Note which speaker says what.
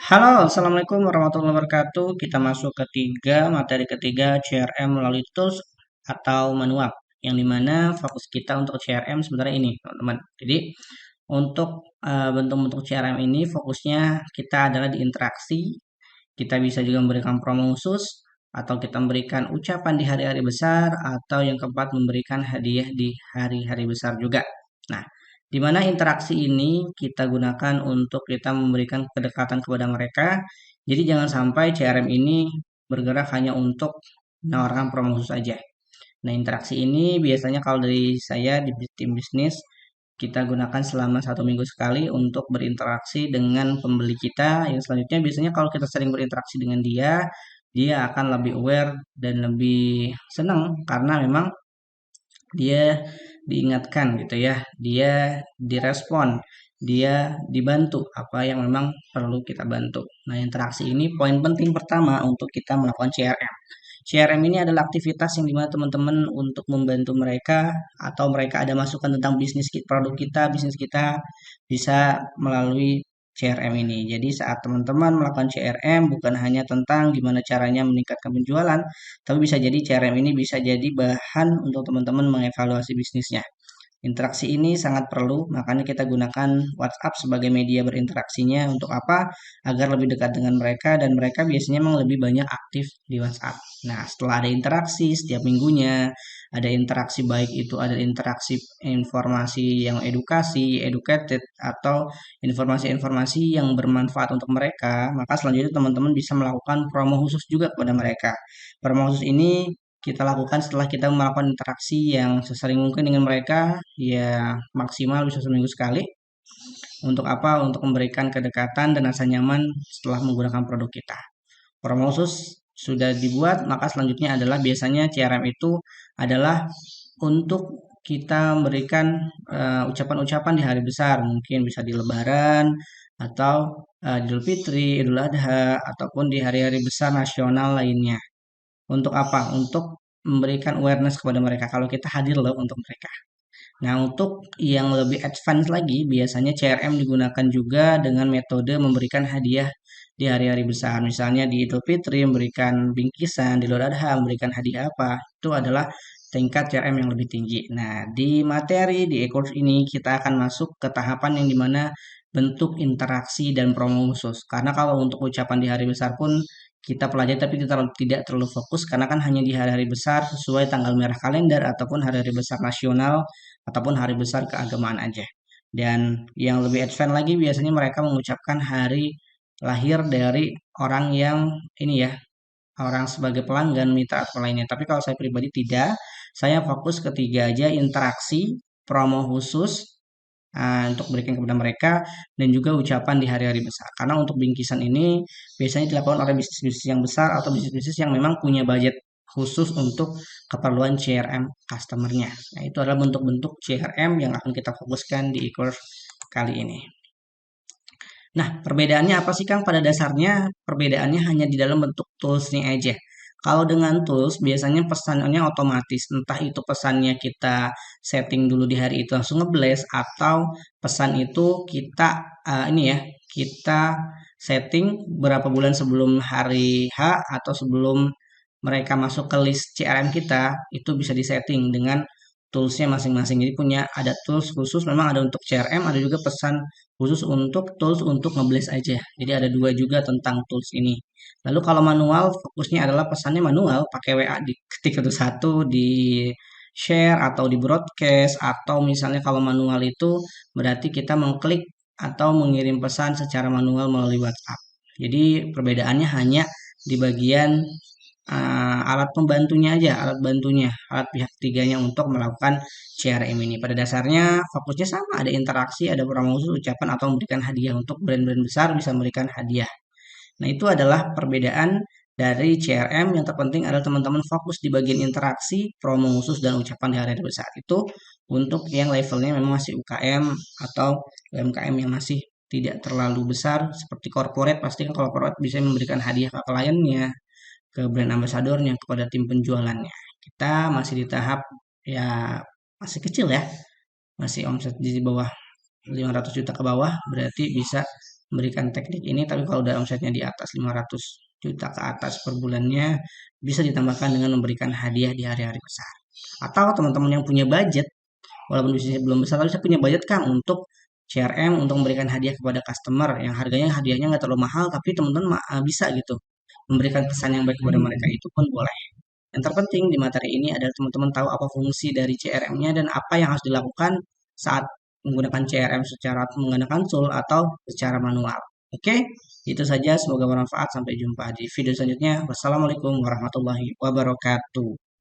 Speaker 1: Halo, Assalamualaikum warahmatullahi wabarakatuh. Kita masuk materi ketiga CRM melalui tools atau manual. Yang dimana fokus kita untuk CRM sebenarnya ini, teman-teman. Jadi, untuk bentuk-bentuk CRM ini fokusnya kita adalah di interaksi. Kita bisa juga memberikan promo khusus, atau kita memberikan ucapan di hari-hari besar, atau yang keempat memberikan hadiah di hari-hari besar juga. Nah, di mana interaksi ini kita gunakan untuk kita memberikan kedekatan kepada mereka. Jadi jangan sampai CRM ini bergerak hanya untuk menawarkan promo khusus saja. Nah, interaksi ini biasanya kalau dari saya di tim bisnis kita gunakan selama 1 minggu sekali untuk berinteraksi dengan pembeli kita. Yang selanjutnya biasanya kalau kita sering berinteraksi dengan dia, dia akan lebih aware dan lebih senang karena memang dia diingatkan gitu ya, dia direspon, dia dibantu apa yang memang perlu kita bantu. Nah, interaksi ini poin penting pertama untuk kita melakukan CRM. CRM ini adalah aktivitas yang dimana teman-teman untuk membantu mereka atau mereka ada masukan tentang produk kita, bisnis kita bisa melalui CRM ini. Jadi saat teman-teman melakukan CRM bukan hanya tentang gimana caranya meningkatkan penjualan, tapi bisa jadi CRM ini bisa jadi bahan untuk teman-teman mengevaluasi bisnisnya. Interaksi ini sangat perlu, makanya kita gunakan WhatsApp sebagai media berinteraksinya untuk apa? Agar lebih dekat dengan mereka dan mereka biasanya memang lebih banyak aktif di WhatsApp. Nah, setelah ada interaksi setiap minggunya, ada interaksi baik itu ada interaksi informasi yang educated atau informasi-informasi yang bermanfaat untuk mereka, maka selanjutnya teman-teman bisa melakukan promo khusus juga kepada mereka. Promo khusus ini kita lakukan setelah kita melakukan interaksi yang sesering mungkin dengan mereka, ya maksimal bisa seminggu sekali. Untuk apa? Untuk memberikan kedekatan dan rasa nyaman setelah menggunakan produk kita. Promo khusus sudah dibuat, maka selanjutnya adalah biasanya CRM itu adalah untuk kita memberikan ucapan-ucapan di hari besar, mungkin bisa di Lebaran atau Idul Fitri, Idul Adha, ataupun di hari-hari besar nasional lainnya. Untuk apa? Untuk memberikan awareness kepada mereka kalau kita hadir loh untuk mereka. Nah, untuk yang lebih advance lagi, biasanya CRM digunakan juga dengan metode memberikan hadiah di hari-hari besar. Misalnya di Idul Fitri memberikan bingkisan, di Idul Adha memberikan hadiah apa. Itu adalah tingkat CRM yang lebih tinggi. Nah, di materi di e-course ini kita akan masuk ke tahapan yang dimana bentuk interaksi dan promo khusus. Karena kalau untuk ucapan di hari besar pun kita pelajari tapi kita tidak terlalu fokus karena kan hanya di hari-hari besar sesuai tanggal merah kalender ataupun hari-hari besar nasional ataupun hari besar keagamaan aja. Dan yang lebih advance lagi biasanya mereka mengucapkan hari lahir dari orang yang ini ya, orang sebagai pelanggan mitra atau lainnya. Tapi kalau saya pribadi tidak, saya fokus ketiga aja interaksi, promo khusus untuk berikan kepada mereka dan juga ucapan di hari-hari besar. Karena untuk bingkisan ini biasanya dilakukan oleh bisnis-bisnis yang besar atau bisnis-bisnis yang memang punya budget khusus untuk keperluan CRM customer-nya. Nah, itu adalah bentuk-bentuk CRM yang akan kita fokuskan di e-course kali ini. Nah, perbedaannya apa sih Kang? Pada dasarnya perbedaannya hanya di dalam bentuk tools-nya aja. Kalau dengan tools biasanya pesannya otomatis, entah itu pesannya kita setting dulu di hari itu langsung ngeblast atau pesan itu kita ini ya, kita setting berapa bulan sebelum hari H atau sebelum mereka masuk ke list CRM kita, itu bisa disetting dengan toolsnya masing-masing. Jadi punya ada tools khusus memang ada untuk CRM, ada juga pesan khusus untuk tools untuk ngeblast aja. Jadi ada dua juga tentang tools ini. Lalu kalau manual fokusnya adalah pesannya manual pakai WA di ketik satu di share atau di broadcast atau misalnya kalau manual itu berarti kita mengklik atau mengirim pesan secara manual melalui WhatsApp. Jadi perbedaannya hanya di bagian alat pembantunya aja, alat bantunya, alat pihak ketiganya untuk melakukan CRM ini. Pada dasarnya fokusnya sama, ada interaksi, ada promosi, ucapan atau memberikan hadiah untuk brand-brand besar bisa memberikan hadiah. Nah, itu adalah perbedaan dari CRM yang terpenting adalah teman-teman fokus di bagian interaksi, promo khusus dan ucapan di hari besar. Itu untuk yang levelnya memang masih UKM atau UMKM yang masih tidak terlalu besar seperti corporate, pasti kan corporate bisa memberikan hadiah ke kliennya, ke brand ambassadornya, kepada tim penjualannya. Kita masih di tahap ya masih kecil ya, masih omset di bawah 500 juta ke bawah, berarti bisa memberikan teknik ini, tapi kalau udah omsetnya di atas 500 juta ke atas per bulannya, bisa ditambahkan dengan memberikan hadiah di hari-hari besar. Atau teman-teman yang punya budget, walaupun bisnisnya belum besar, tapi saya punya budget Kang untuk CRM untuk memberikan hadiah kepada customer yang harganya hadiahnya nggak terlalu mahal, tapi teman-teman bisa gitu memberikan pesan yang baik kepada mereka, itu pun boleh. Yang terpenting di materi ini adalah teman-teman tahu apa fungsi dari CRM-nya dan apa yang harus dilakukan saat menggunakan CRM secara menggunakan tool atau secara manual. Oke, itu saja. Semoga bermanfaat. Sampai jumpa di video selanjutnya. Wassalamualaikum warahmatullahi wabarakatuh.